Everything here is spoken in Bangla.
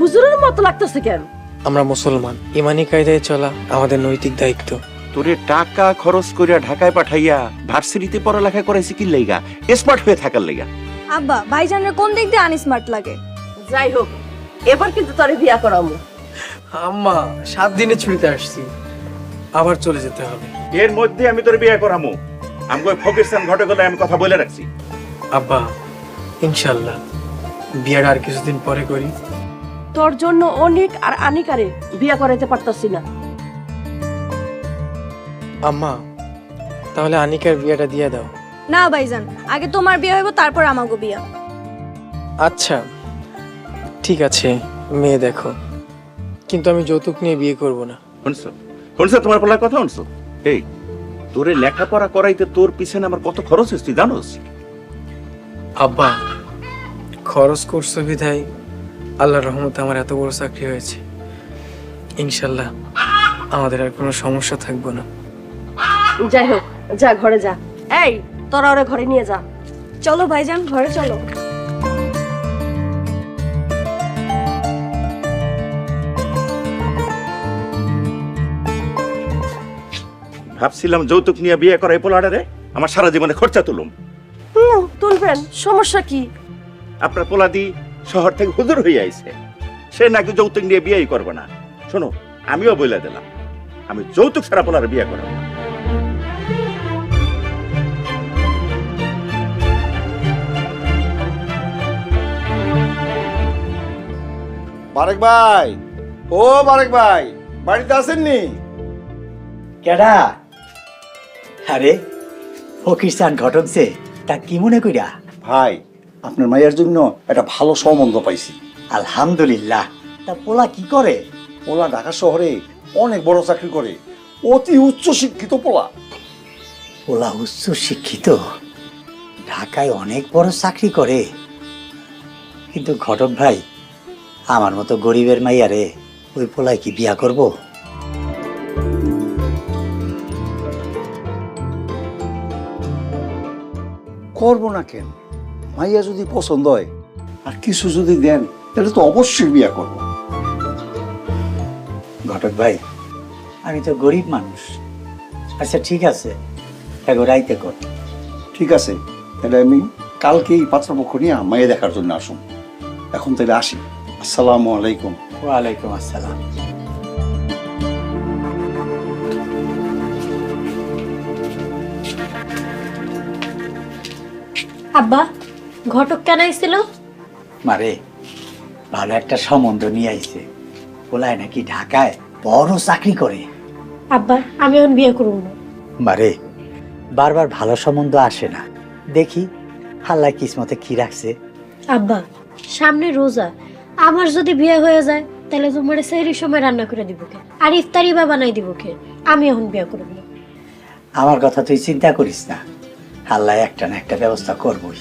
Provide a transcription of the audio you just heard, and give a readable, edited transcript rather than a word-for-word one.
হুজুরের মতো লাগতেছে কেন? আমরা মুসলমান, ইমানি কায়দায় চলা আমাদের নৈতিক দায়িত্ব। তোরে টাকা খরচ করিয়া ঢাকায় পাঠাইয়া ভার্সিটিতে পড়ালেখা করাইছি কি লাইগা? স্মার্ট হয়ে থাকার লাইগা। আব্বা ভাইজানের কোন দিক দিয়ে আনস্মার্ট লাগে? যাই হোক, এবার কিন্তু তোরে বিয়া করামু। আম্মা 7 দিনে ছুটিতে আসছি, আবার চলে যেতে হবে। এর মধ্যে আমি তোর বিয়ে করামু। আমি কই ফকিরস্তান ঘটে গেলে আমি কথা বলে রাখছি। আব্বা ইনশাআল্লাহ বিয়ের আর কিছুদিন পরে করি। তোর জন্য অনেক আর আনিকারে বিয়া করাইতে পারতাছি না। আম্মা তাহলে আনিকার বিয়েটা দিয়ে দাও। না ভাইজান, আগে তোমার বিয়ে হইব তারপর আমাগো বিয়া। আচ্ছা ঠিক আছে, মেয়ে দেখো, কিন্তু আমি যৌতুক নিয়ে বিয়ে করব না। শুনছো শুনছো তোমার বলার কথা শুনছো? এই তোরে লেখাপড়া করাইতে তোর পিছনে আমার কত খরচ হচ্ছে তুই জানোস? আব্বা খরচ করছো বিধায় আল্লাহর রহমতে আমার এত বড় চাকরি হয়েছে। ইনশাল্লাহ আমাদের আর কোনো সমস্যা থাকবে না। যাই হোক, যা ঘরে যা। এই তোরা ওরে ঘরে নিয়ে যা। চলো ভাইজান, ঘরে চলো। ভাবছিলাম যৌতুক নিয়ে বিয়ে করাই পোলাডারে আমার সারা জীবনে খরচা তুলুম। তুলবেন, সমস্যা কি? আপনার পোলাদি শহর থেকে হুজুর হয়ে আইছে, সে নাকি যৌতুক নিয়ে বিয়েই করবে না। শোনো, আমিও বলে দিলাম আমি যৌতুক ছাড়া পোলার বিয়ে করব না। বারেক ভাই, ও বারেক ভাই, বাড়িতে আসেননি? কেডা? আরে ফকিরস্তান ঘটকছে, তা কি মনে কইরা? ভাই, আপনার মায়ের জন্য একটা ভালো সম্বন্ধ পাইছি। আলহামদুলিল্লাহ। তা পোলা কি করে? ওলা ঢাকা শহরে অনেক বড় চাকরি করে, অতি উচ্চ শিক্ষিত পোলা। পোলা উচ্চ শিক্ষিত, ঢাকায় অনেক বড় চাকরি করে। কিন্তু ঘটক ভাই, আমার মতো গরিবের মাইয়ারে ওই পোলায় কি বিয়া করব? করবো না কেন? মাইয়া যদি পছন্দ হয় আর কিছু যদি দেন তাহলে তো অবশ্যই বিয়ে করবো। ঘটক ভাই, আমি তো গরিব মানুষ। আচ্ছা ঠিক আছে, এগো রাইতে কর। ঠিক আছে, তাহলে আমি কালকেই পাত্রপক্ষ নিয়ে মাইয়া দেখার জন্য আসুন। এখন তাহলে আসি। আসসালামু আলাইকুম। ওয়ালাইকুম আসসালাম। আব্বা, ঘটক কেন আইছিল? মারে, ভালো একটা সম্বন্ধ নিয়ে আইছে। পোলায় নাকি ঢাকায় বড় চাকরি করে। আব্বা, আমি এখন বিয়ে করব না। মারে, বারবার ভালো সম্বন্ধ আসে না, দেখি আল্লাহ কিসমতে কি রাখছে। আব্বা, সামনে রোজা, আমার যদি বিয়ে হয়ে যায় তাহলে তোমার সেহরির সময় রান্না করে দিব কে, আর ইফতারি বা বানাই দিব কে? আমি এখন বিয়ে করব না। আমার কথা তুই চিন্তা করিস না, আল্লাহ একটা না একটা ব্যবস্থা করবই।